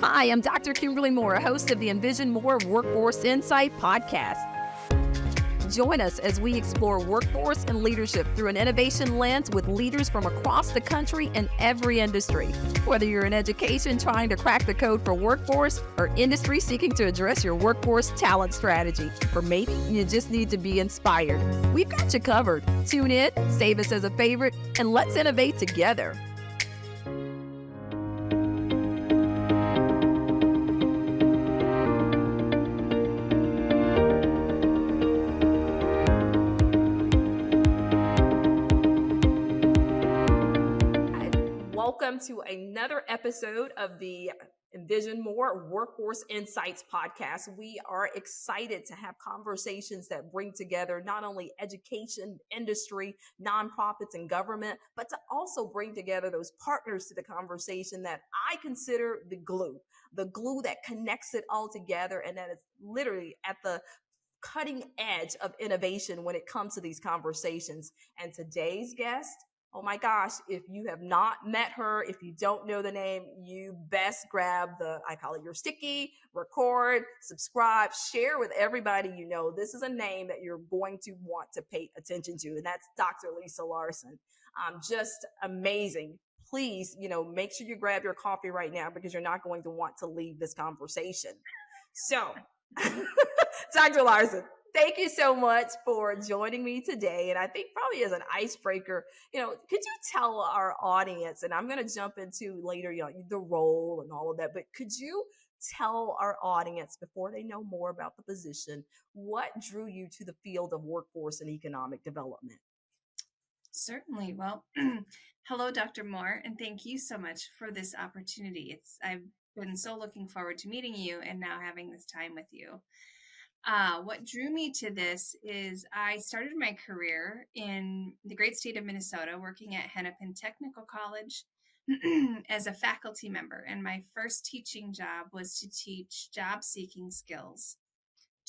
Hi, I'm Dr. Kimberly Moore, host of the Envision More Workforce Insight podcast. Join us as we explore workforce and leadership through an innovation lens with leaders from across the country in every industry. Whether you're in education trying to crack the code for workforce or industry seeking to address your workforce talent strategy, or maybe you just need to be inspired, we've got you covered. Tune in, save us as a favorite, and let's innovate together. Welcome to another episode of the Envision More Workforce Insights podcast. We are excited to have conversations that bring together not only education, industry, nonprofits, and government, but to also bring together those partners to the conversation that I consider the glue that connects it all together, and that is literally at the cutting edge of innovation when it comes to these conversations. And today's guest, oh my gosh, if you have not met her, if you don't know the name, you best grab I call it your sticky, record, subscribe, share with everybody you know. This is a name that you're going to want to pay attention to, and that's Dr. Lisa Larson. Just amazing. Please, make sure you grab your coffee right now because you're not going to want to leave this conversation. So, Dr. Larson, thank you so much for joining me today. And I think probably as an icebreaker, could you tell our audience, and I'm going to jump into later, the role and all of that, but could you tell our audience before they know more about the position, what drew you to the field of workforce and economic development? Certainly. Well, hello, Dr. Moore, and thank you so much for this opportunity. I've been so looking forward to meeting you and now having this time with you. What drew me to this is I started my career in the great state of Minnesota, working at Hennepin Technical College as a faculty member. And my first teaching job was to teach job seeking skills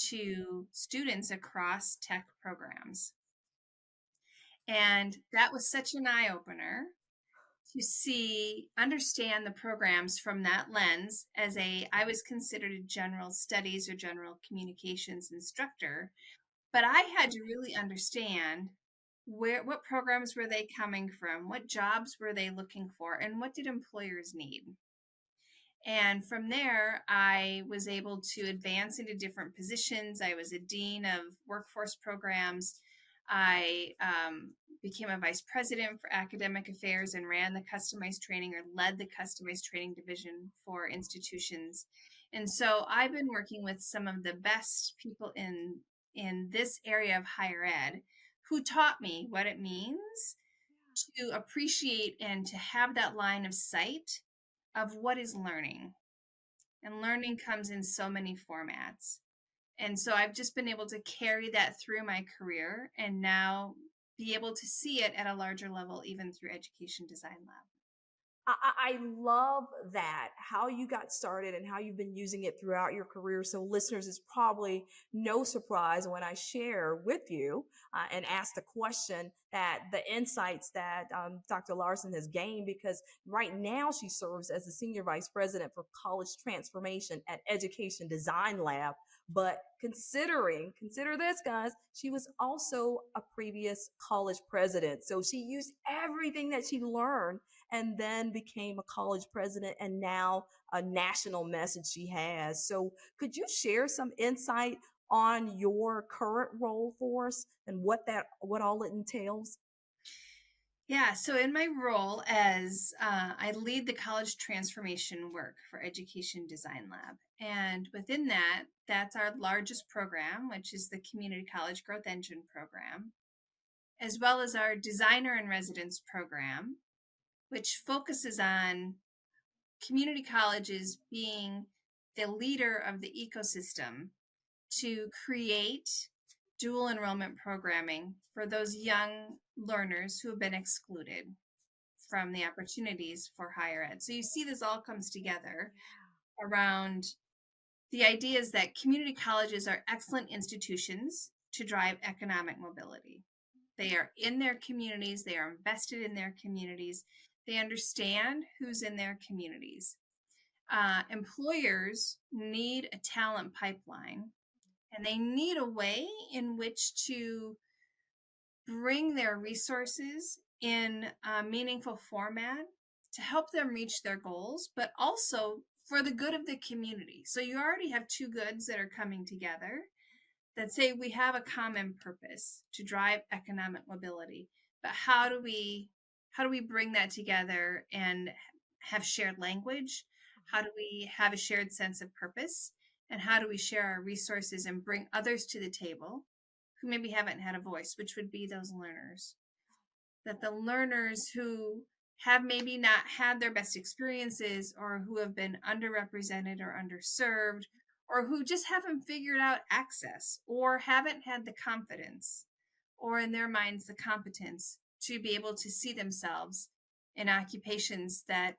to students across tech programs. And that was such an eye-opener to understand the programs from that lens. I was considered a general studies or general communications instructor, but I had to really understand what programs were they coming from, what jobs were they looking for, and what did employers need. And from there, I was able to advance into different positions. I was a dean of workforce programs. I became a vice president for academic affairs and ran the customized training, or led the customized training division for institutions. And so I've been working with some of the best people in this area of higher ed who taught me what it means to appreciate and to have that line of sight of what is learning. And learning comes in so many formats. And so I've just been able to carry that through my career and now be able to see it at a larger level, even through Education Design Lab. I love that, how you got started and how you've been using it throughout your career. So listeners, it's probably no surprise when I share with you and ask the question that the insights that Dr. Larson has gained, because right now she serves as the Senior Vice President for College Transformation at Education Design Lab. But consider this, guys, she was also a previous college president. So she used everything that she learned and then became a college president, and now a national message she has. So could you share some insight on your current role for us and what all it entails? Yeah, so in my role as I lead the college transformation work for Education Design Lab. And within that, that's our largest program, which is the Community College Growth Engine program, as well as our Designer in Residence program, which focuses on community colleges being the leader of the ecosystem to create dual enrollment programming for those young learners who have been excluded from the opportunities for higher ed. So you see this all comes together around the ideas that community colleges are excellent institutions to drive economic mobility. They are in their communities. They are invested in their communities. They understand who's in their communities. employers need a talent pipeline, and they need a way in which to bring their resources in a meaningful format to help them reach their goals, but also for the good of the community. So you already have two goods that are coming together that say we have a common purpose to drive economic mobility. But how do we bring that together and have shared language? How do we have a shared sense of purpose? And how do we share our resources and bring others to the table who maybe haven't had a voice, which would be those learners? That the learners who have maybe not had their best experiences, or who have been underrepresented or underserved, or who just haven't figured out access, or haven't had the confidence, or in their minds the competence to be able to see themselves in occupations that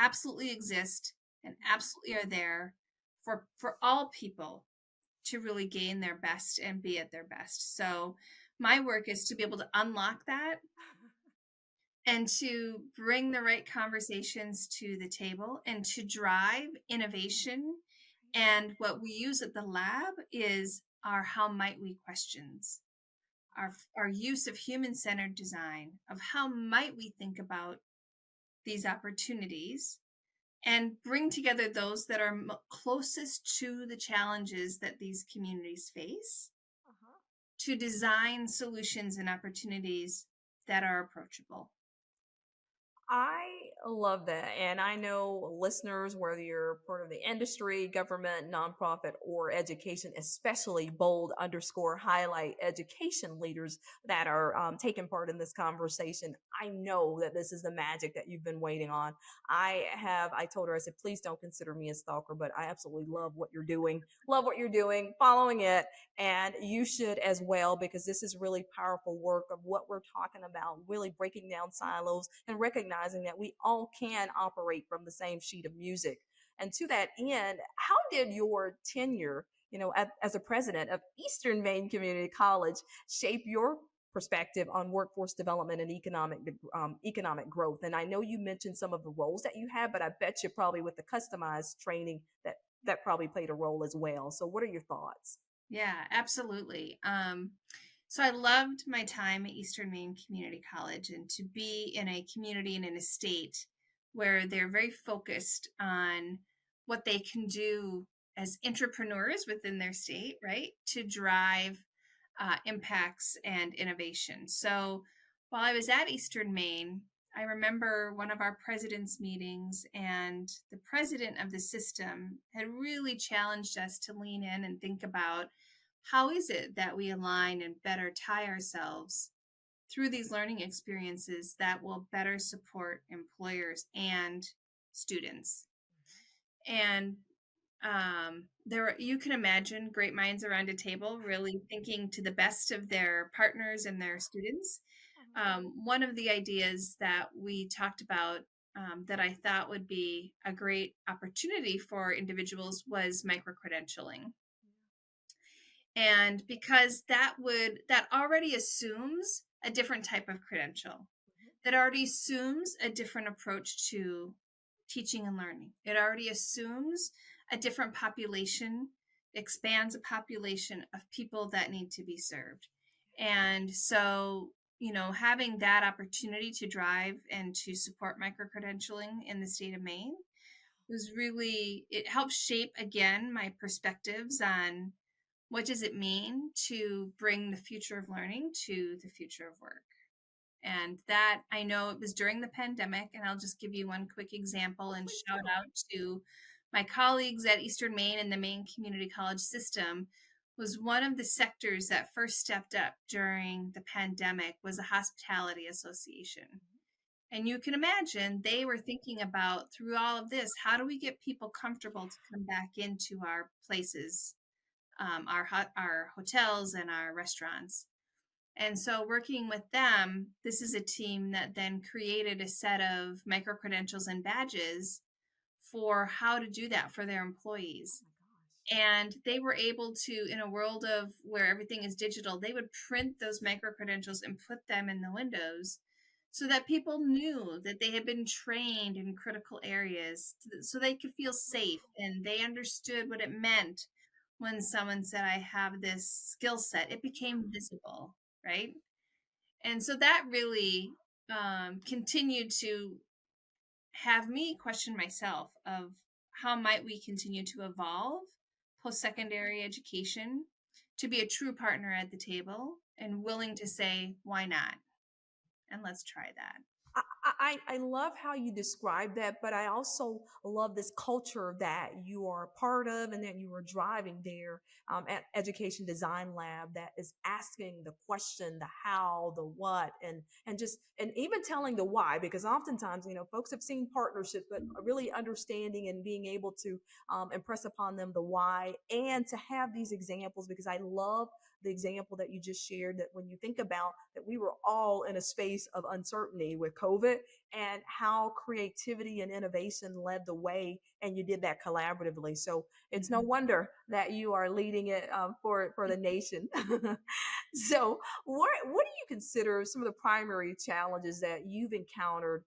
absolutely exist and absolutely are there for all people to really gain their best and be at their best. So my work is to be able to unlock that and to bring the right conversations to the table and to drive innovation. And what we use at the lab is our how might we questions, our use of human-centered design, of how might we think about these opportunities and bring together those that are closest to the challenges that these communities face Uh-huh. to design solutions and opportunities that are approachable. I love that. And I know listeners, whether you're part of the industry, government, nonprofit, or education, especially bold underscore highlight education leaders that are taking part in this conversation. I know that this is the magic that you've been waiting on. I told her, I said, please don't consider me a stalker, but I absolutely love what you're doing, following it. And you should as well, because this is really powerful work of what we're talking about, really breaking down silos and recognizing that we all can operate from the same sheet of music. And to that end, how did your tenure, as a president of Eastern Maine Community College, shape your perspective on workforce development and economic growth? And I know you mentioned some of the roles that you had, but I bet you probably with the customized training that probably played a role as well. So, what are your thoughts? Yeah, absolutely. So I loved my time at Eastern Maine Community College, and to be in a community and in a state where they're very focused on what they can do as entrepreneurs within their state, right, to drive impacts and innovation. So while I was at Eastern Maine, I remember one of our president's meetings, and the president of the system had really challenged us to lean in and think about how is it that we align and better tie ourselves through these learning experiences that will better support employers and students. And you can imagine great minds around a table really thinking to the best of their partners and their students. One of the ideas that we talked about, that I thought would be a great opportunity for individuals, was micro credentialing. And because that already assumes a different type of credential, that already assumes a different approach to teaching and learning. It already assumes a different population, expands a population of people that need to be served. And so, having that opportunity to drive and to support micro-credentialing in the state of Maine it helped shape again my perspectives on what does it mean to bring the future of learning to the future of work. And that, I know it was during the pandemic, and I'll just give you one quick example and Please shout do. out to my colleagues at Eastern Maine and the Maine Community College system. Was one of the sectors that first stepped up during the pandemic was a hospitality association. And you can imagine they were thinking about, through all of this, how do we get people comfortable to come back into our places, our hotels and our restaurants. And so working with them, this is a team that then created a set of micro credentials and badges for how to do that for their employees. And they were able to, in a world of where everything is digital, they would print those micro credentials and put them in the windows so that people knew that they had been trained in critical areas so they could feel safe and they understood what it meant when someone said, I have this skill set. It became visible, right? And so that really continued to have me question myself of how might we continue to evolve post-secondary education to be a true partner at the table and willing to say, why not? And let's try that. I love how you describe that, but I also love this culture that you are a part of and that you are driving there at Education Design Lab that is asking the question, the how, the what, and just and even telling the why, because oftentimes folks have seen partnerships, but really understanding and being able to impress upon them the why and to have these examples, because I love the example that you just shared, that when you think about that we were all in a space of uncertainty with COVID, and how creativity and innovation led the way, and you did that collaboratively. So it's no wonder that you are leading it for the nation. So what do you consider some of the primary challenges that you've encountered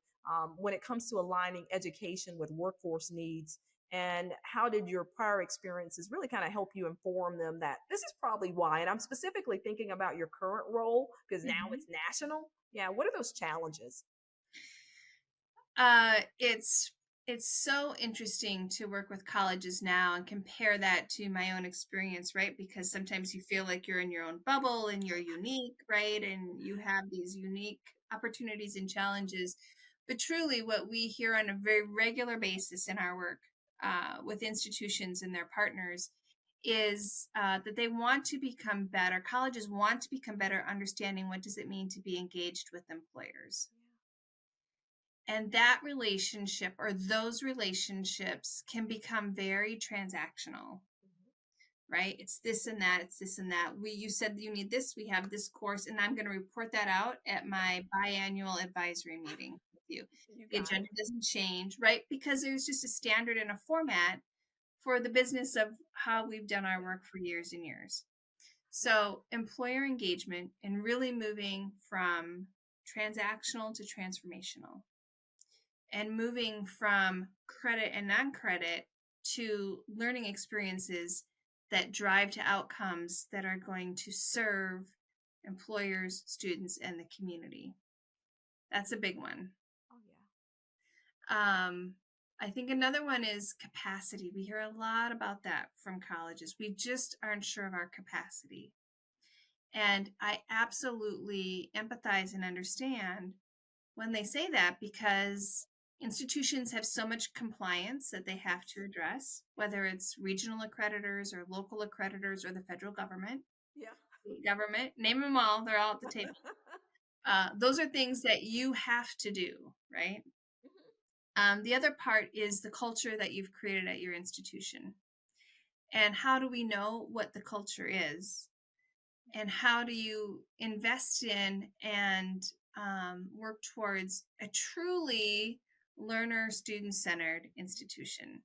when it comes to aligning education with workforce needs, and how did your prior experiences really kind of help you inform them that this is probably why? And I'm specifically thinking about your current role, because now Mhm. it's national. Yeah, what are those challenges? It's so interesting to work with colleges now and compare that to my own experience, right? Because sometimes you feel like you're in your own bubble and you're unique, right? And you have these unique opportunities and challenges. But truly, what we hear on a very regular basis in our work with institutions and their partners is that they want to become better. Colleges want to become better understanding what does it mean to be engaged with employers. And that relationship or those relationships can become very transactional, right? It's this and that, it's this and that. You said you need this, we have this course, and I'm going to report that out at my biannual advisory meeting with you. You The got agenda it. doesn't change, right? Because there's just a standard and a format for the business of how we've done our work for years and years. So, employer engagement and really moving from transactional to transformational, and moving from credit and non-credit to learning experiences that drive to outcomes that are going to serve employers, students, and the community. That's a big one. Oh yeah. Um, I think another one is capacity. We hear a lot about that from colleges. We just aren't sure of our capacity. And I absolutely empathize and understand when they say that, because institutions have so much compliance that they have to address, whether it's regional accreditors or local accreditors or the federal government, Yeah. state government, name them all, they're all at the table. Those are things that you have to do, right? The other part is the culture that you've created at your institution. And how do we know what the culture is? And how do you invest in and work towards a truly learner student centered institution?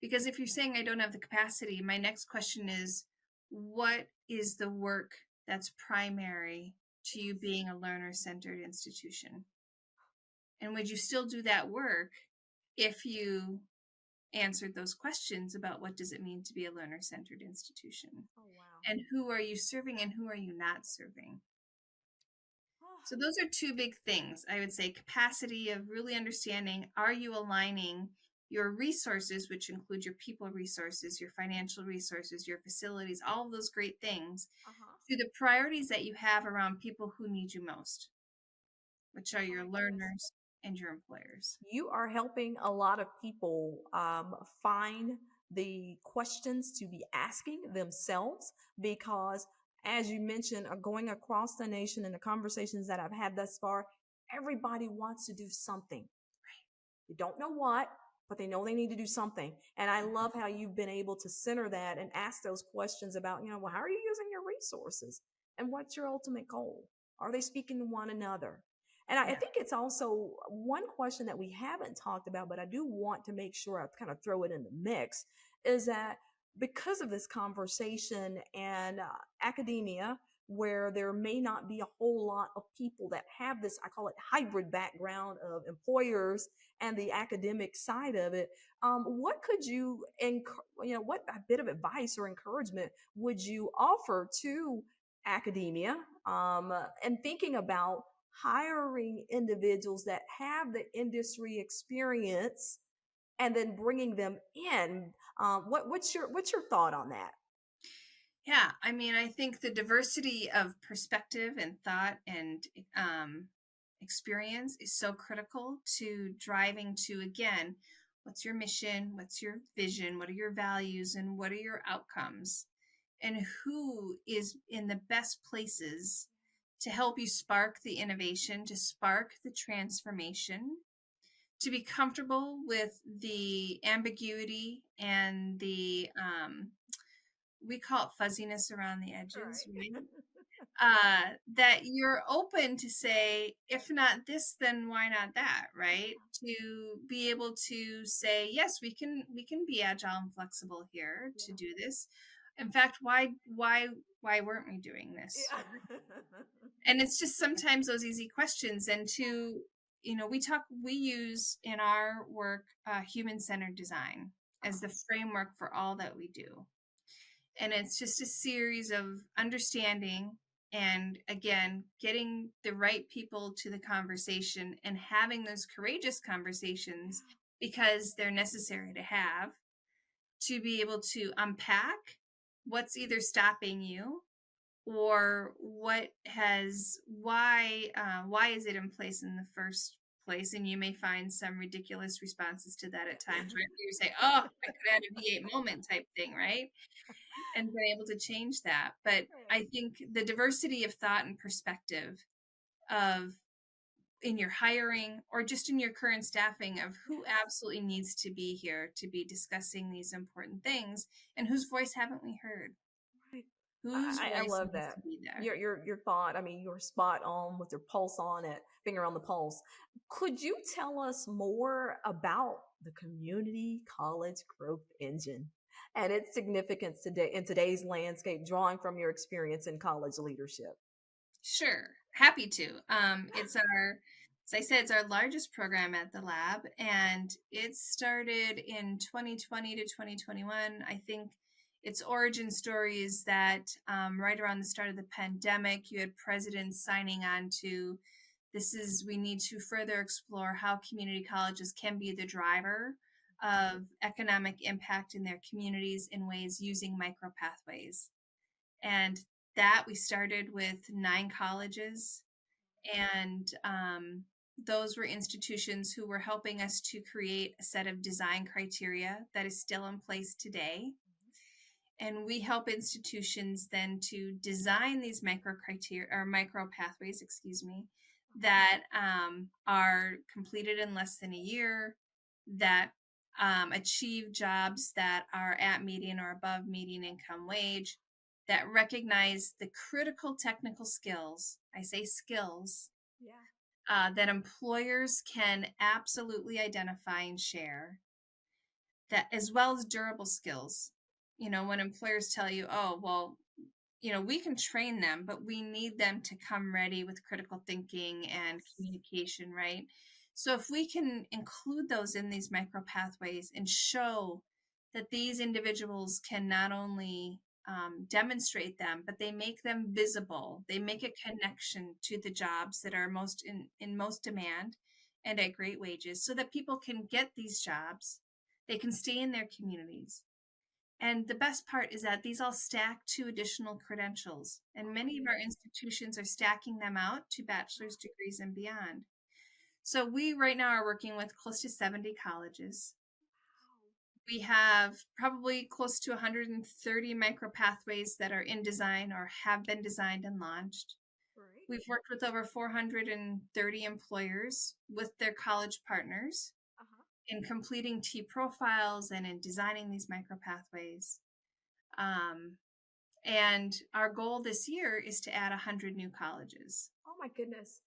Because if you're saying I don't have the capacity, my next question is, what is the work that's primary to you being a learner centered institution? And would you still do that work if you answered those questions about what does it mean to be a learner centered institution? Oh wow. And who are you serving and who are you not serving? Oh, So those are two big things. I would say capacity of really understanding, are you aligning your resources, which include your people resources, your financial resources, your facilities, all of those great things, uh-huh. to the priorities that you have around people who need you most, which are Oh your my goodness. learners and your employers. You are helping a lot of people find the questions to be asking themselves, because as you mentioned, going across the nation and the conversations that I've had thus far, everybody wants to do something. They don't know what, but they know they need to do something. And I love how you've been able to center that and ask those questions about, well, how are you using your resources? And what's your ultimate goal? Are they speaking to one another? And I Yeah. think it's also one question that we haven't talked about, but I do want to make sure I kind of throw it in the mix, is that because of this conversation and academia, where there may not be a whole lot of people that have this, I call it hybrid background of employers and the academic side of it. What could you, what a bit of advice or encouragement would you offer to academia and thinking about hiring individuals that have the industry experience and then bringing them in? What's your thought on that? Yeah, I mean, I think the diversity of perspective and thought and experience is so critical to driving to, again, what's your mission, what's your vision, what are your values, and what are your outcomes, and who is in the best places to help you spark the innovation, to spark the transformation, to be comfortable with the ambiguity and the we call it fuzziness around the All edges, right. right? That you're open to say, if not this, then why not that, right? To be able to say, yes, we can be agile and flexible here to Yeah. do this. In fact, why weren't we doing this? Yeah. And it's just sometimes those easy questions. And to, we use in our work human-centered design as the framework for all that we do. And it's just a series of understanding and, again, getting the right people to the conversation and having those courageous conversations because they're necessary to have, to be able to unpack what's either stopping you or why is it in place in the first place. And you may find some ridiculous responses to that at times, right? You say, oh, I could have had a V8 moment type thing, right? And been able to change that. But I think the diversity of thought and perspective of in your hiring or just in your current staffing of who absolutely needs to be here to be discussing these important things, and whose voice haven't we heard? Right. Whose I voice love needs that. to be there? Your thought. I mean, you're spot on with your pulse on it, finger on the pulse. Could you tell us more about the community college growth engine and its significance today in today's landscape, drawing from your experience in college leadership? Sure, happy to. As I said, it's our largest program at the lab, and it started in 2020 to 2021. I think its origin story is that right around the start of the pandemic, you had presidents signing on to we need to further explore how community colleges can be the driver of economic impact in their communities in ways using micropathways. And that we started with 9 colleges, and those were institutions who were helping us to create a set of design criteria that is still in place today. And we help institutions then to design these micro criteria or micro pathways, excuse me, that are completed in less than a year, that achieve jobs that are at median or above median income wage, that recognize the critical technical skills, I say skills, Yeah. that employers can absolutely identify and share, that as well as durable skills. When employers tell you, oh, well, we can train them, but we need them to come ready with critical thinking and communication, right? So if we can include those in these micro pathways and show that these individuals can not only demonstrate them, but they make them visible, they make a connection to the jobs that are most in most demand and at great wages, so that people can get these jobs, they can stay in their communities. And the best part is that these all stack to additional credentials, and many of our institutions are stacking them out to bachelor's degrees and beyond. So we right now are working with close to 70 colleges. We have probably close to 130 micropathways that are in design or have been designed and launched. Great. We've worked with over 430 employers with their college partners Uh-huh. in completing T profiles and in designing these micropathways. And our goal this year is to add 100 new colleges. Oh my goodness.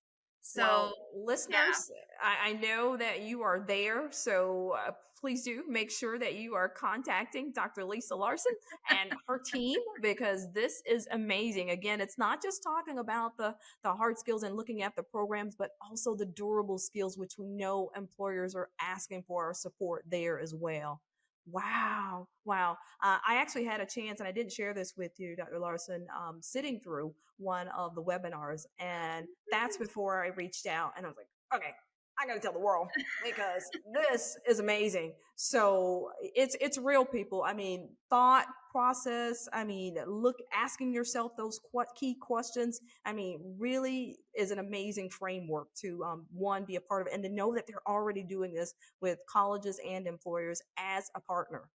So, Well, yeah. listeners, I know that you are there, so please do make sure that you are contacting Dr. Lisa Larson and her team because this is amazing. Again, it's not just talking about the hard skills and looking at the programs, but also the durable skills, which we know employers are asking for our support there as well. Wow. Wow. I actually had a chance, and I didn't share this with you, Dr. Larson, sitting through one of the webinars. And that's before I reached out and I was like, okay, I got to tell the world because this is amazing. So it's real, people. I mean, thought process. I mean, look, asking yourself those key questions. I mean, really is an amazing framework to one, be a part of it, and to know that they're already doing this with colleges and employers as a partner.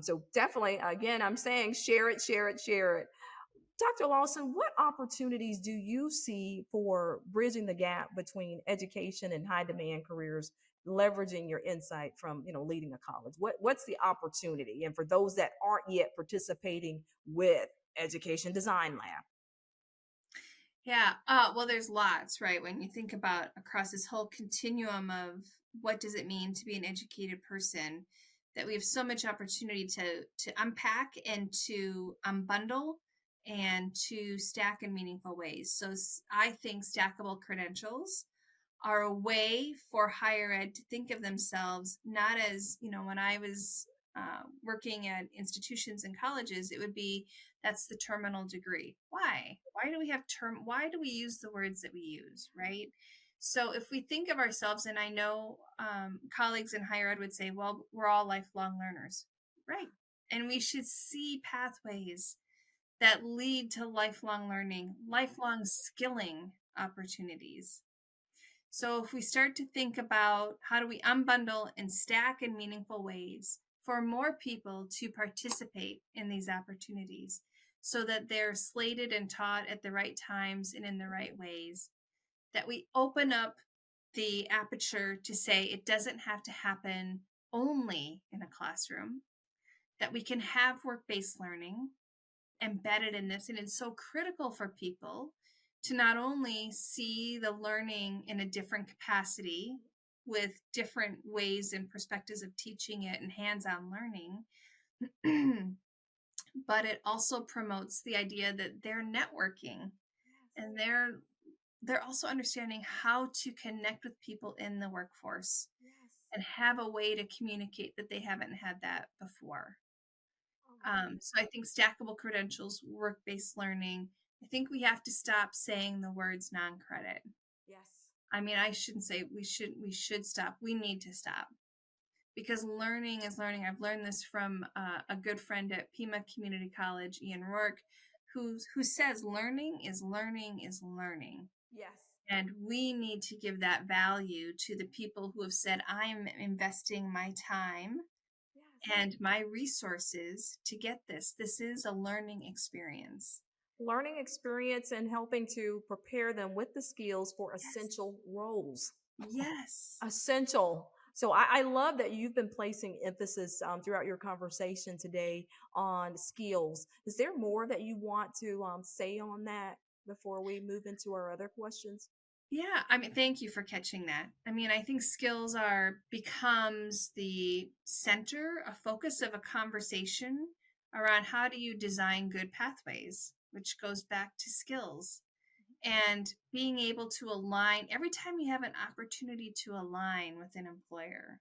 So definitely, again, I'm saying share it, share it, share it. Dr. Lawson, what opportunities do you see for bridging the gap between education and high demand careers, leveraging your insight from, leading a college? What's the opportunity? And for those that aren't yet participating with Education Design Lab. Yeah. Well, there's lots, right? When you think about across this whole continuum of what does it mean to be an educated person, that we have so much opportunity to unpack and to unbundle and to stack in meaningful ways. So I think stackable credentials are a way for higher ed to think of themselves not as, when I was working at institutions and colleges, it would be that's the terminal degree. Why do we have why do we use the words that we use, right? So if we think of ourselves, and I know colleagues in higher ed would say, well, we're all lifelong learners, right? And we should see pathways that lead to lifelong learning, lifelong skilling opportunities. So if we start to think about how do we unbundle and stack in meaningful ways for more people to participate in these opportunities so that they're slated and taught at the right times and in the right ways, that we open up the aperture to say it doesn't have to happen only in a classroom, that we can have work-based learning embedded in this. And it's so critical for people to not only see the learning in a different capacity with different ways and perspectives of teaching it and hands-on learning, but it also promotes the idea that they're networking and they're also understanding how to connect with people in the workforce and have a way to communicate that they haven't had that before. So I think stackable credentials, work-based learning. I think we have to stop saying the words non-credit. Yes. I mean, I shouldn't say we should stop. We need to stop because learning is learning. I've learned this from a good friend at Pima Community College, Ian Rourke, who says learning is learning is learning. Yes. And we need to give that value to the people who have said, I'm investing my time and my resources to get this. This is a learning experience. Learning experience and helping to prepare them with the skills for essential roles. Yes. Essential. So I love that you've been placing emphasis throughout your conversation today on skills. Is there more that you want to say on that before we move into our other questions? Yeah, I mean, thank you for catching that. I mean, I think skills becomes the center, a focus of a conversation around how do you design good pathways, which goes back to skills. And being able to align every time you have an opportunity to align with an employer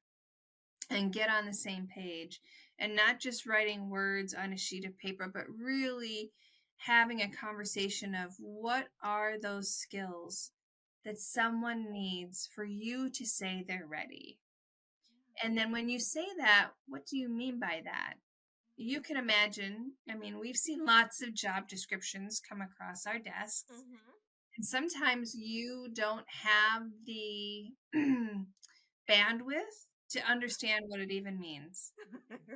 and get on the same page and not just writing words on a sheet of paper, but really having a conversation of what are those skills that someone needs for you to say they're ready. And then when you say that, what do you mean by that? You can imagine, I mean, we've seen lots of job descriptions come across our desks. And sometimes you don't have the bandwidth to understand what it even means.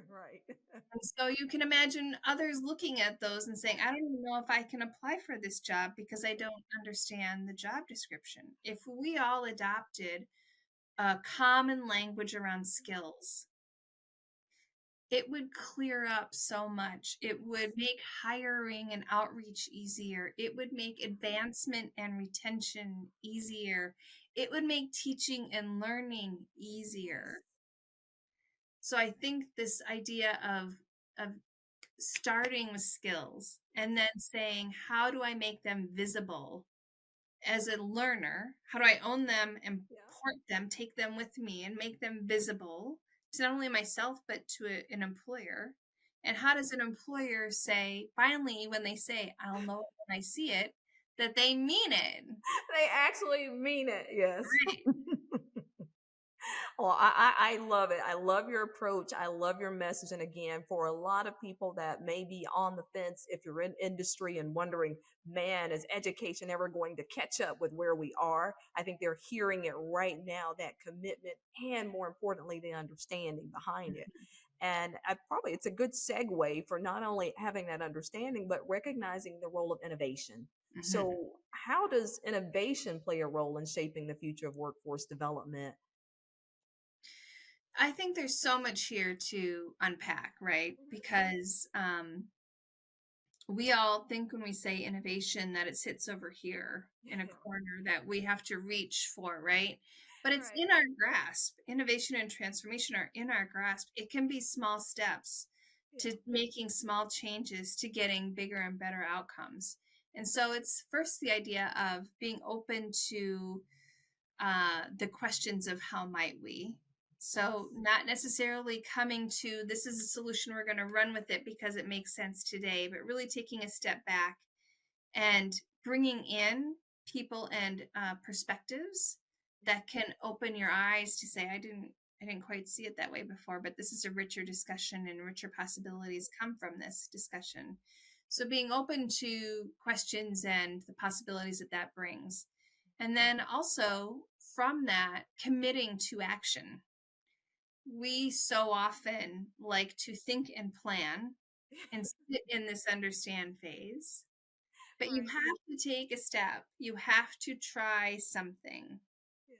Right. And so you can imagine others looking at those and saying, I don't even know if I can apply for this job because I don't understand the job description. If we all adopted a common language around skills, it would clear up so much. It would make hiring and outreach easier. It would make advancement and retention easier. It would make teaching and learning easier. So I think this idea of starting with skills and then saying, how do I make them visible as a learner? How do I own them, Yeah. import them, take them with me, and make them visible to not only myself, but to an employer? And how does an employer say, finally, when they say, I'll know it when I see it, that they mean it? They actually mean it. Yes. Right. Well, I love it. I love your approach. I love your message. And again, for a lot of people that may be on the fence, if you're in industry and wondering, man, is education ever going to catch up with where we are? I think they're hearing it right now, that commitment and more importantly, the understanding behind it. And it's a good segue for not only having that understanding, but recognizing the role of innovation. Mm-hmm. So, how does innovation play a role in shaping the future of workforce development? I think there's so much here to unpack, right? Because we all think when we say innovation that it sits over here in a Yeah. corner that we have to reach for, right? But it's Right. in our grasp. Innovation and transformation are in our grasp. It can be small steps Yeah. to making small changes to getting bigger and better outcomes. And so it's first the idea of being open to the questions of how might we. So, not necessarily coming to this is a solution, we're going to run with it because it makes sense today, but really taking a step back and bringing in people and perspectives that can open your eyes to say, I didn't quite see it that way before, but this is a richer discussion and richer possibilities come from this discussion. So, being open to questions and the possibilities that that brings. And then also from that, committing to action. We so often like to think and plan and sit in this understand phase, but you Right. have to take a step. You have to try something. Yes.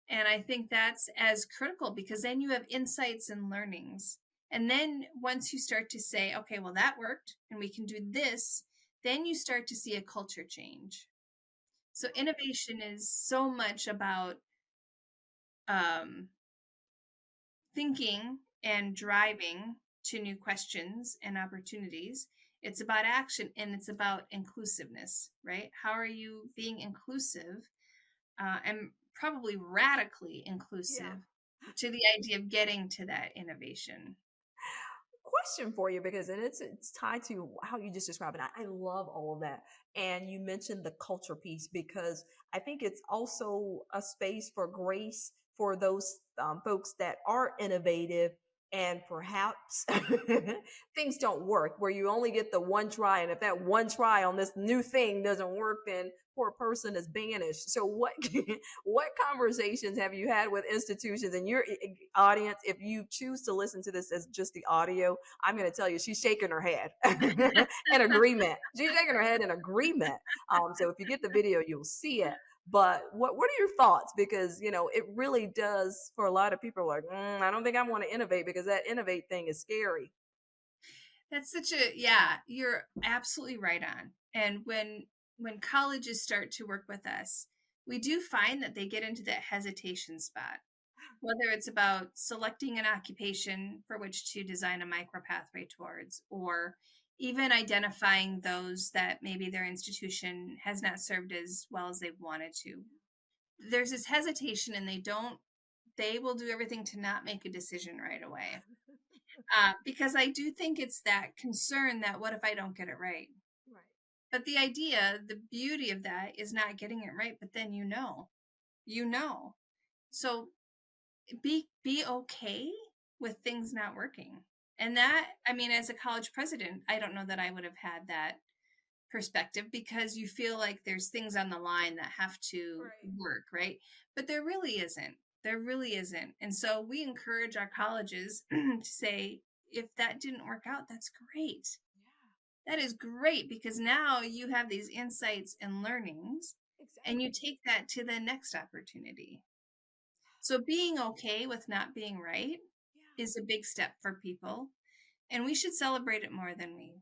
And I think that's as critical because then you have insights and learnings. And then once you start to say, okay, well, that worked and we can do this, then you start to see a culture change. So innovation is so much about um, thinking and driving to new questions and opportunities. It's about action and it's about inclusiveness, right? How are you being inclusive and probably radically Yeah. inclusive to the idea of getting to that innovation? Question for you, because and it's tied to how you just described it. I love all of that. And you mentioned the culture piece, because I think it's also a space for grace for those folks that are innovative and perhaps things don't work, where you only get the one try, and if that one try on this new thing doesn't work, then poor person is banished. So what what conversations have you had with institutions and your audience? If you choose to listen to this as just the audio, I'm going to tell you, she's shaking her head in agreement. She's shaking her head in agreement. So if you get the video, you'll see it. But what are your thoughts? Because it really does, for a lot of people, like, I don't think I want to innovate, because that innovate thing is scary. That's such a yeah, you're absolutely right on. And when colleges start to work with us, we do find that they get into that hesitation spot. Whether it's about selecting an occupation for which to design a micro pathway towards, or even identifying those that maybe their institution has not served as well as they wanted to. There's this hesitation, and they will do everything to not make a decision right away. Because I do think it's that concern that what if I don't get it right? Right. But the beauty of that is not getting it right, but then you know. So be okay with things not working. And that, I mean, as a college president, I don't know that I would have had that perspective because you feel like there's things on the line that have to Right. work, right? But there really isn't. There really isn't. And so we encourage our colleges to say, if that didn't work out, that's great. That is great because now you have these insights and learnings Yeah. and you Exactly. take that to the next opportunity. So being okay with not being right is a big step for people, and we should celebrate it more than we do.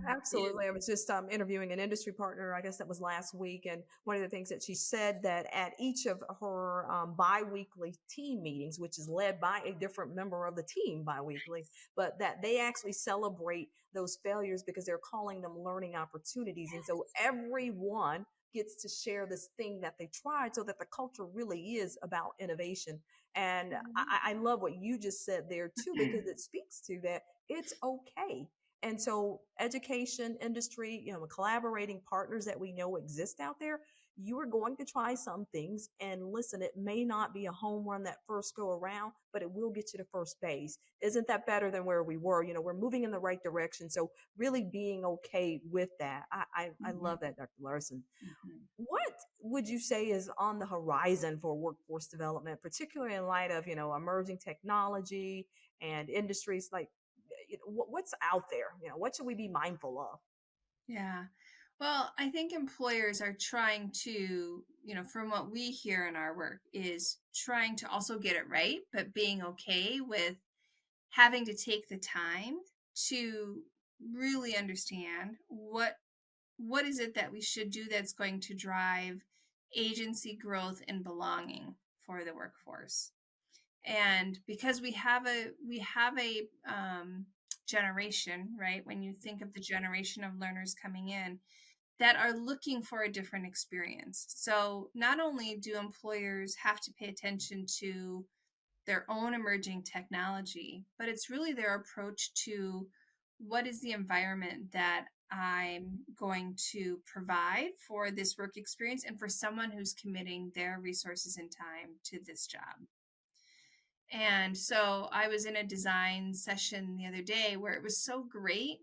Absolutely. I was just interviewing an industry partner, I guess that was last week. And one of the things that she said that at each of her biweekly team meetings, which is led by a different member of the team biweekly, but that they actually celebrate those failures because they're calling them learning opportunities. And so everyone gets to share this thing that they tried so that the culture really is about innovation. And I love what you just said there too, because it speaks to that it's okay. And so education industry, collaborating partners that we know exist out there, you are going to try some things and listen, it may not be a home run that first go around, but it will get you to first base. Isn't that better than where we were? We're moving in the right direction. So really being okay with that. I Mhm, love that, Dr. Larson. mhm. What would you say is on the horizon for workforce development, particularly in light of, emerging technology and industries like what's out there? What should we be mindful of? Yeah. Well, I think employers are trying to, from what we hear in our work, is trying to also get it right, but being okay with having to take the time to really understand what is it that we should do that's going to drive agency growth and belonging for the workforce. And because we have a generation, right, when you think of the generation of learners coming in that are looking for a different experience. So not only do employers have to pay attention to their own emerging technology, but it's really their approach to what is the environment that I'm going to provide for this work experience and for someone who's committing their resources and time to this job. And so I was in a design session the other day where it was so great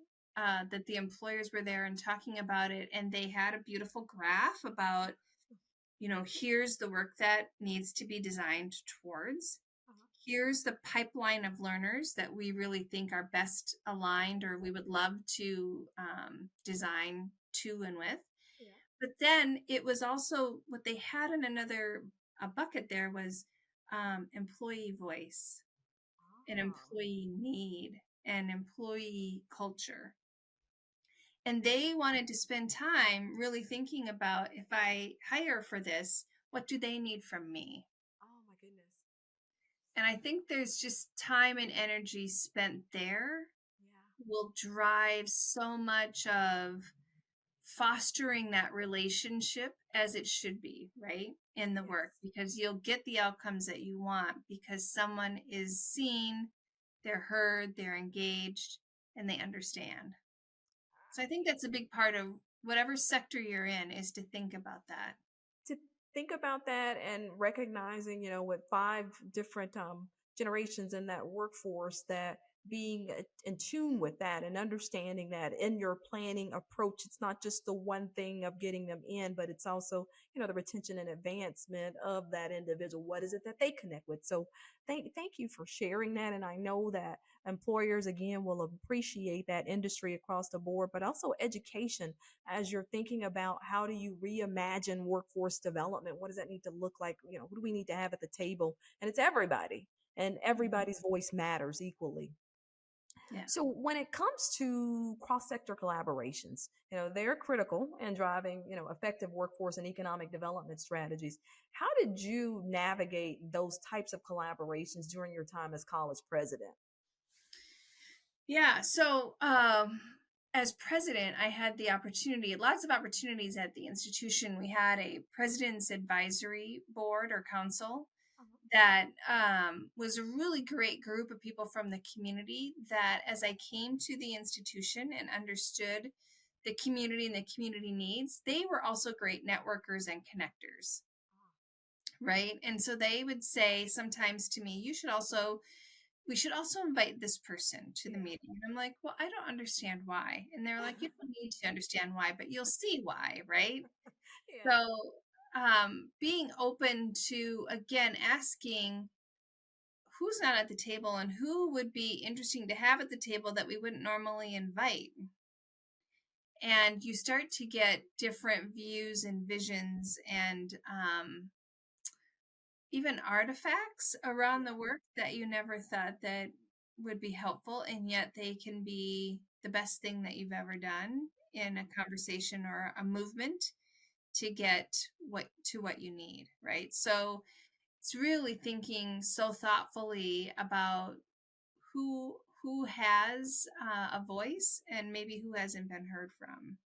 that the employers were there and talking about it. And they had a beautiful graph about, here's the work that needs to be designed towards. Here's the pipeline of learners that we really think are best aligned or we would love to design to and with. Yeah. But then it was also what they had in another a bucket there was employee voice and Ah, employee need and employee culture. And they wanted to spend time really thinking about if I hire for this, what do they need from me? oh my goodness. And I think there's just time and energy spent there Yeah. will drive so much of fostering that relationship as it should be, right? In the work, Yes. because you'll get the outcomes that you want because someone is seen, they're heard, they're engaged, and they understand. So I think that's a big part of whatever sector you're in is to think about that. To think about that and recognizing, with five different generations in that workforce, that being in tune with that and understanding that in your planning approach, it's not just the one thing of getting them in, but it's also, the retention and advancement of that individual. What is it that they connect with? So thank you for sharing that. And I know that employers again will appreciate that industry across the board, but also education as you're thinking about how do you reimagine workforce development. What does that need to look like? Who do we need to have at the table? And it's everybody, and Mhm. everybody's voice matters equally. Yeah. So when it comes to cross-sector collaborations, they're critical in driving, effective workforce and economic development strategies. How did you navigate those types of collaborations during your time as college president? Yeah. So, as president, I had the opportunity, lots of opportunities at the institution. We had a president's advisory board or council that was a really great group of people from the community that, as I came to the institution and understood the community and the community needs, they were also great networkers and connectors. Right. And so they would say sometimes to me, we should also invite this person to the Yeah. meeting. And I'm like, well, I don't understand why. And they're like, you don't need to understand why, but you'll see why, right? Yeah. So being open to, again, asking who's not at the table and who would be interesting to have at the table that we wouldn't normally invite. And you start to get different views and visions and even artifacts around the Yeah. work that you never thought that would be helpful, and yet they can be the best thing that you've ever done in a conversation or a movement to get what you need, right? So it's really thinking so thoughtfully about who has a voice and maybe who hasn't been heard from.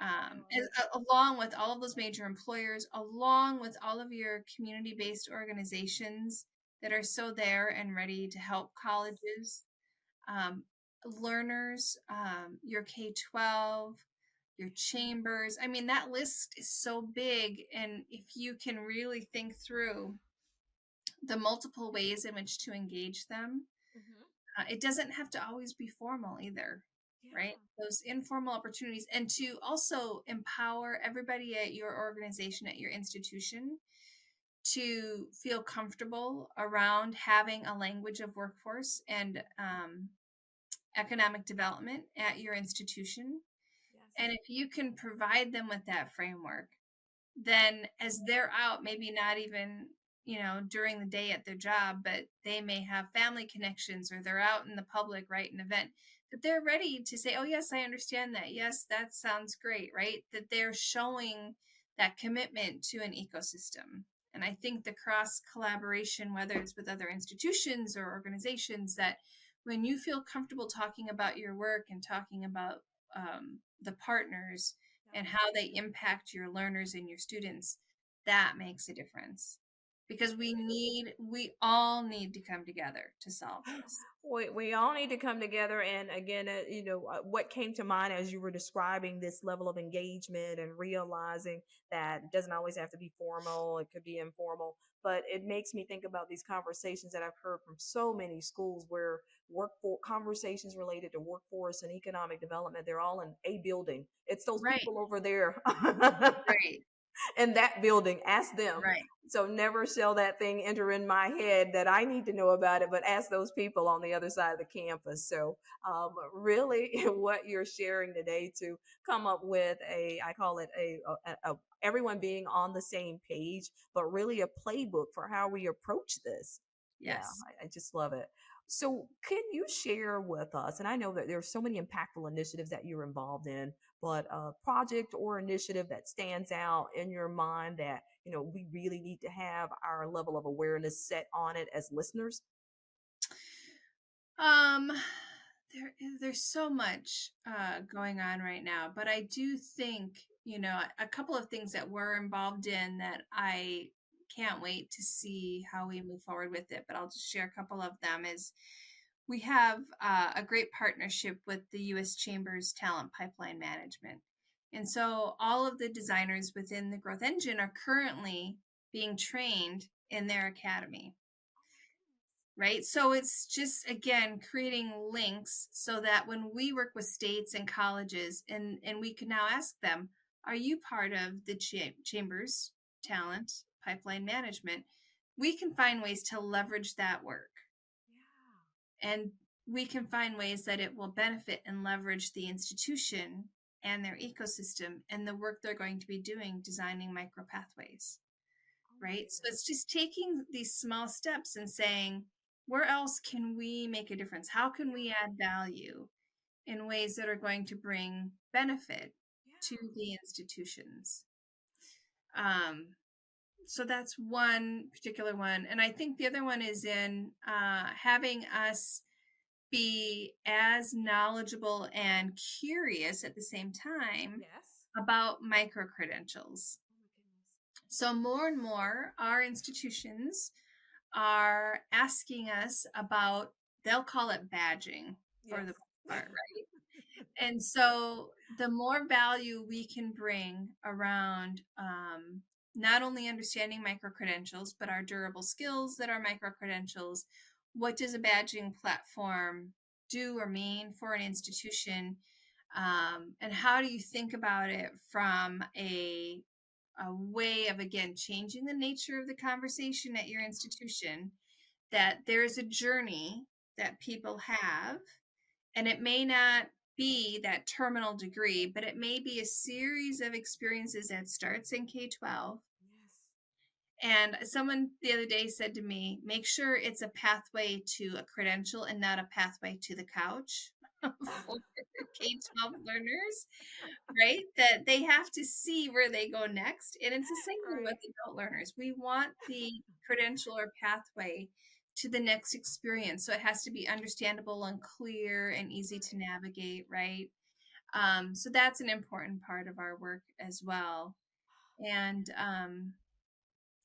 No, Along with all of those major employers, along with all of your community-based organizations that are so there and ready to help colleges, um, learners, your K-12, your chambers. I mean, that list is so big. And if you can really think through the multiple ways in which to engage them, hmm it doesn't have to always be formal either, right? yeah. Those informal opportunities, and to also empower everybody at your organization, at your institution, to feel comfortable around having a language of workforce and economic development at your institution. And Yes. if you can provide them with that framework, then as they're out, maybe not even, during the day at their job, but they may have family connections or they're out in the public, right, an event, that they're ready to say, oh, yes, I understand that. Yes, that sounds great, right? That they're showing that commitment to an ecosystem. And I think the cross collaboration, whether it's with other institutions or organizations, that when you feel comfortable talking about your work and talking about the partners and Yeah. how they impact your learners and your students, that makes a difference. Because we all need to come together to solve this. We all need to come together. And again, what came to mind as you were describing this level of engagement and realizing that it doesn't always have to be formal, it could be informal. But it makes me think about these conversations that I've heard from so many schools where workforce conversations related to workforce and economic development, they're all in a building. It's those Right, people over there right, in that building. Ask them. right. So never shall that thing enter in my head that I need to know about it, but ask those people on the other side of the campus. So really, what you're sharing today to come up with I call it everyone being on the same page, but really a playbook for how we approach this. Yeah, Yes. I just love it. So, can you share with us? And I know that there are so many impactful initiatives that you're involved in, but a project or initiative that stands out in your mind that we really need to have our level of awareness set on it as listeners. Um, there's so much going on right now, but I do think, a couple of things that we're involved in that I can't wait to see how we move forward with it, but I'll just share a couple of them. Is we have a great partnership with the U.S. Chambers Talent Pipeline Management. And so all of the designers within the Growth Engine are currently being trained in their academy, right? So it's just, again, creating links so that when we work with states and colleges, and we can now ask them, are you part of the Chambers Talent Pipeline Management? We can find ways to leverage that work, and we can find ways that it will benefit and leverage the institution and their ecosystem and the work they're going to be doing designing micropathways, Oh my right? So goodness. it's just taking these small steps and saying, where else can we make a difference? How can we add value in ways that are going to bring benefit to Yeah. the institutions? Um, so that's one particular one. And I think the other one is in having us be as knowledgeable and curious at the same time Yes. about micro credentials. Oh my goodness. So, more and more, our institutions are asking us about, they'll call it badging for the Yes. most part, right? And so, the more value we can bring around not only understanding micro credentials, but our durable skills that are micro credentials, what does a badging platform do or mean for an institution? And how do you think about it from a way of, again, changing the nature of the conversation at your institution, that there is a journey that people have, and it may not be that terminal degree, but it may be a series of experiences that starts in K-12, Yes. And someone the other day said to me, make sure it's a pathway to a credential and not a pathway to the couch for K-12 learners, right? That they have to see where they go next. And it's the same thing with Right. adult learners. We want the credential or pathway to the next experience. So it has to be understandable and clear and easy to navigate, right? So that's an important part of our work as well. And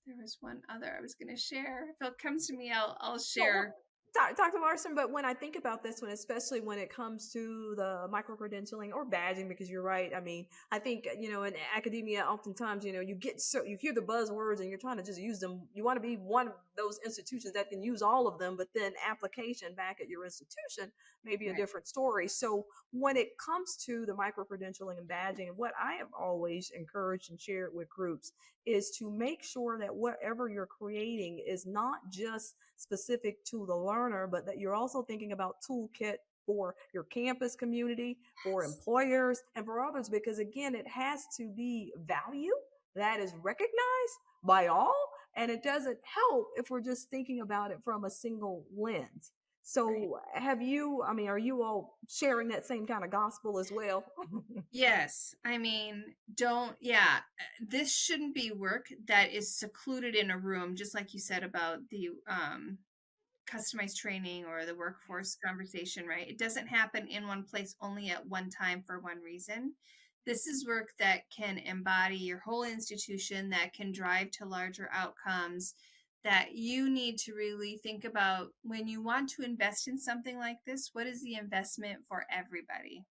there was one other I was going to share. If it comes to me, I'll Well, share. Dr. Larson, but when I think about this one, especially when it comes to the micro credentialing or badging, because you're right. I mean, I think, in academia, oftentimes, you hear the buzzwords and you're trying to just use them. You want to be one of those institutions that can use all of them, but then application back at your institution may be a Right. different story. So when it comes to the micro credentialing and badging, what I have always encouraged and shared with groups is to make sure that whatever you're creating is not just specific to the learner, but that you're also thinking about toolkit for your campus community, for employers, and for others, because again, it has to be value that is recognized by all. And it doesn't help if we're just thinking about it from a single lens. Right. So are you all sharing that same kind of gospel as well? Yes. I mean, this shouldn't be work that is secluded in a room, just like you said about the customized training or the workforce conversation, right? It doesn't happen in one place only at one time for one reason. This is work that can embody your whole institution, that can drive to larger outcomes, that you need to really think about when you want to invest in something like this. What is the investment for everybody?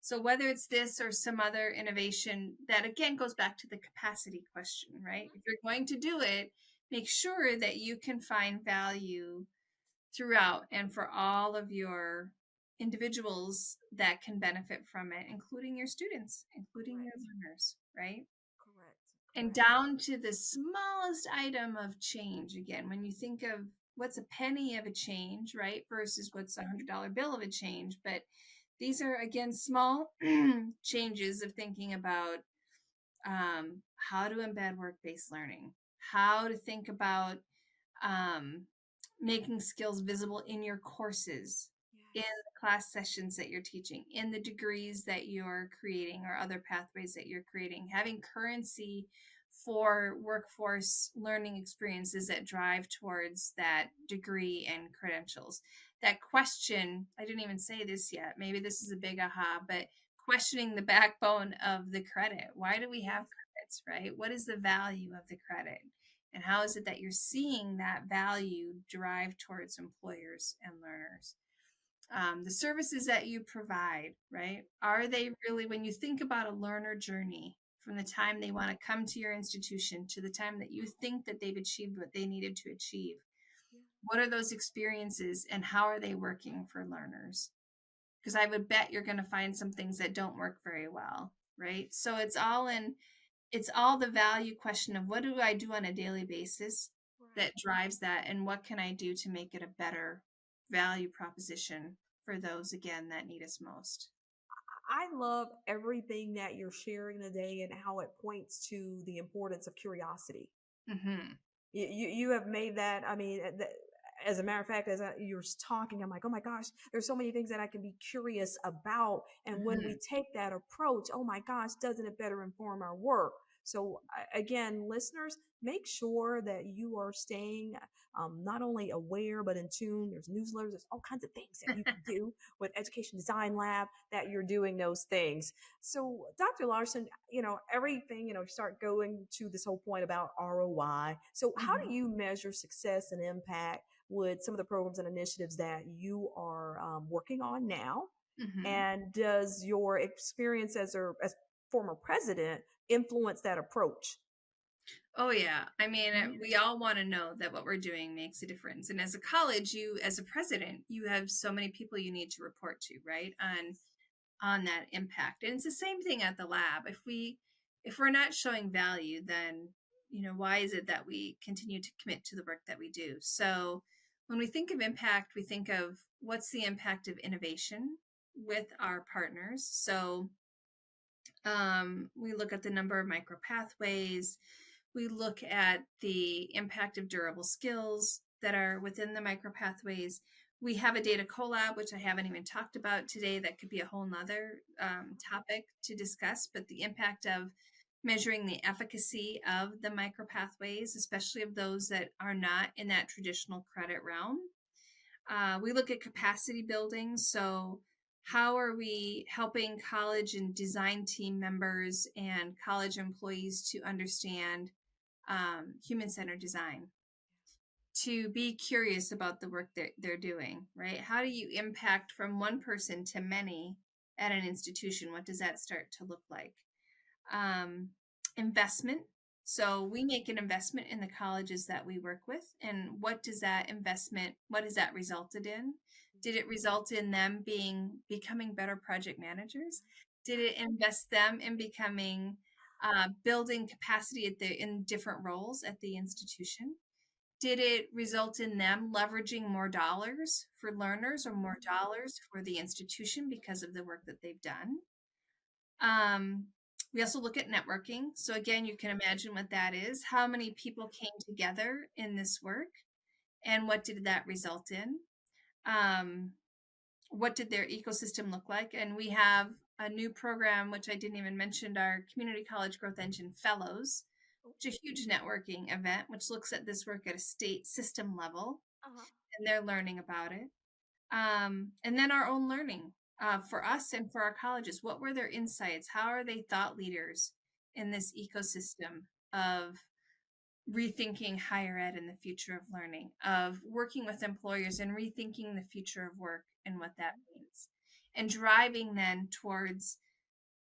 So whether it's this or some other innovation, that again goes back to the capacity question, right? If you're going to do it, make sure that you can find value throughout and for all of your individuals that can benefit from it, including your students, including your Correct. learners, right? Correct. And Correct. down to the smallest item of change. Again, when you think of what's a penny of a change, right, versus what's $100 bill of a change, but these are again small changes of thinking about how to embed work-based learning, how to think about um, making skills visible in your courses, in Yes. the class sessions that you're teaching, in the degrees that you're creating or other pathways that you're creating, having currency for workforce learning experiences that drive towards that degree and credentials. That question, I didn't even say this yet, maybe this is a big aha, but questioning the backbone of the credit. Why do we have Yes. credits, right? What is the value of the credit? And how is it that you're seeing that value drive towards employers and learners? The services that you provide, right? Are they really, when you think about a learner journey from the time they want to come to your institution to the time that you think that they've achieved what they needed to achieve, Yeah. what are those experiences and how are they working for learners? Because I would bet you're going to find some things that don't work very well, right? So it's all the value question of what do I do on a daily basis Right. that drives that and what can I do to make it a better value proposition for those again that need us most. I love everything that you're sharing today and how it points to the importance of curiosity. Hmm. You have made that. I mean, as a matter of fact, you're talking, I'm like, oh my gosh, there's so many things that I can be curious about. And when we Hmm. take that approach, oh my gosh, doesn't it better inform our work? So again, listeners, make sure that you are staying not only aware but in tune. There's newsletters, there's all kinds of things that you can do with Education Design Lab that you're doing those things. So, Dr. Larson, everything, start going to this whole point about ROI. So, how Hmm. do you measure success and impact with some of the programs and initiatives that you are working on now? Hmm. And does your experience as former president influence that approach? Oh yeah. I mean, Mhm. we all want to know that what we're doing makes a difference. And as a college, you as a president, you have so many people you need to report to, right? On that impact. And it's the same thing at the lab. If we're not showing value, then why is it that we continue to commit to the work that we do? So when we think of impact, we think of what's the impact of innovation with our partners. So we look at the number of micro pathways, We look at the impact of durable skills that are within the micropathways. We have a data collab, which I haven't even talked about today. That could be a whole nother topic to discuss, but the impact of measuring the efficacy of the micropathways, especially of those that are not in that traditional credit realm. We look at capacity building. So, how are we helping college and design team members and college employees to understand human centered design? To be curious about the work that they're doing, right? How do you impact from one person to many at an institution? What does that start to look like? um, Investment. So we make an investment in the colleges that we work with. And what does that investment, what has that resulted in? Did it result in them becoming better project managers? Did it invest them in becoming building capacity in different roles at the institution? Did it result in them leveraging more dollars for learners or more dollars for the institution because of the work that they've done? Um, we also look at networking. So again, you can imagine what that is. How many people came together in this work, and what did that result in? Um, what did their ecosystem look like? And we have a new program, which I didn't even mention, our Community College Growth Engine Fellows, which is a huge networking event, which looks at this work at a state system level, Uh-huh. and they're learning about it. And then our own learning for us and for our colleges. What were their insights? How are they thought leaders in this ecosystem of rethinking higher ed and the future of learning, of working with employers and rethinking the future of work and what that means, and driving then towards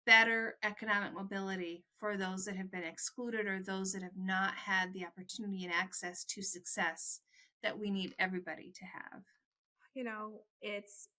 better economic mobility for those that have been excluded or those that have not had the opportunity and access to success that we need everybody to have. It's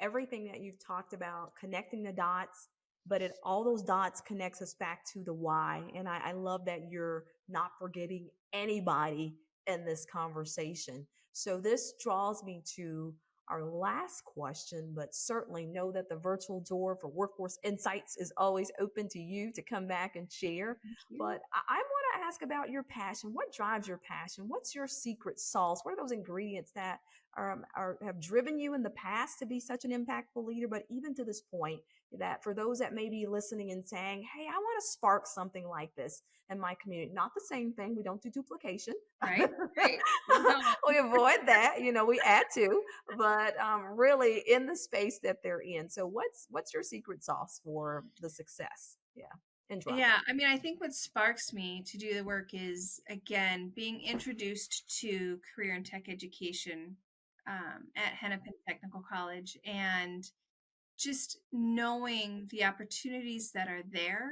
everything that you've talked about, connecting the dots, but all those dots connects us back to the why. And I love that you're not forgetting anybody in this conversation. So this draws me to our last question, but certainly know that the virtual door for Workforce Insights is always open to you to come back and share. Thank you. But I want to ask about your passion. What drives your passion? What's your secret sauce? What are those ingredients that have driven you in the past to be such an impactful leader, but even to this point, that for those that may be listening and saying, hey, I want to spark something like this in my community, not the same thing. We don't do duplication. Right, right. No. We avoid that, we add to, but really in the space that they're in. So what's your secret sauce for the success? Yeah. And drive. Yeah, I mean, I think what sparks me to do the work is, again, being introduced to career and tech education at Hennepin Technical College, and just knowing the opportunities that are there.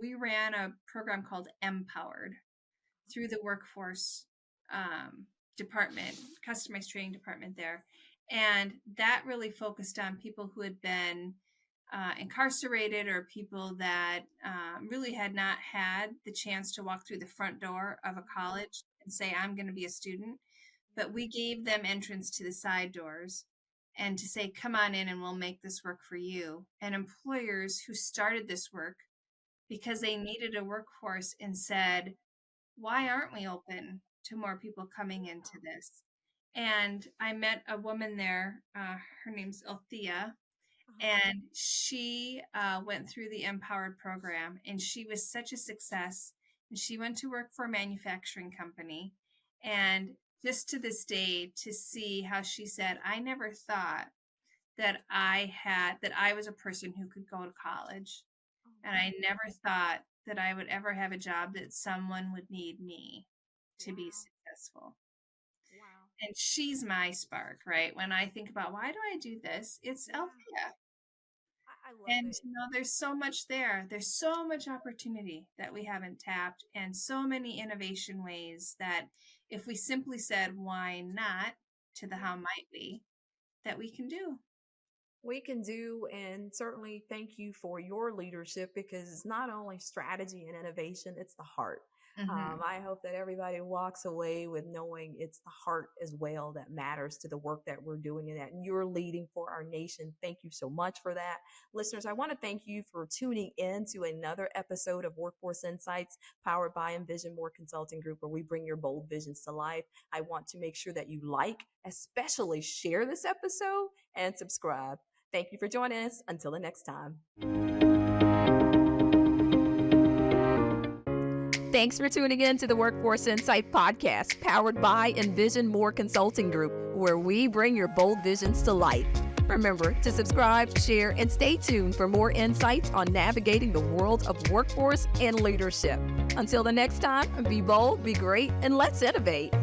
We ran a program called Empowered through the workforce department, customized training department there. And that really focused on people who had been incarcerated or people that really had not had the chance to walk through the front door of a college and say, I'm going to be a student. But we gave them entrance to the side doors and to say, come on in and we'll make this work for you. And employers who started this work because they needed a workforce and said, why aren't we open to more people coming into this? And I met a woman there, her name's Althea, and she went through the Empowered program, and she was such a success. And she went to work for a manufacturing company. And just to this day, to see how she said, I never thought that I was a person who could go to college. And I never thought that I would ever have a job that someone would need me to be successful. Wow. And she's my spark, right? When I think about why do I do this, it's Althea. I love And it. there's so much there. There's so much opportunity that we haven't tapped, and so many innovation ways that if we simply said, why not, to the how might we, that we can do. We can do, and certainly thank you for your leadership, because it's not only strategy and innovation, it's the heart. Hmm. I hope that everybody walks away with knowing it's the heart as well that matters to the work that we're doing and that you're leading for our nation. Thank you so much for that. Listeners, I want to thank you for tuning in to another episode of Workforce Insights powered by Envision More Consulting Group, where we bring your bold visions to life. I want to make sure that you especially share this episode and subscribe. Thank you for joining us. Until the next time. Thanks for tuning in to the Workforce Insight podcast, powered by Envision More Consulting Group, where we bring your bold visions to life. Remember to subscribe, share, and stay tuned for more insights on navigating the world of workforce and leadership. Until the next time, be bold, be great, and let's innovate.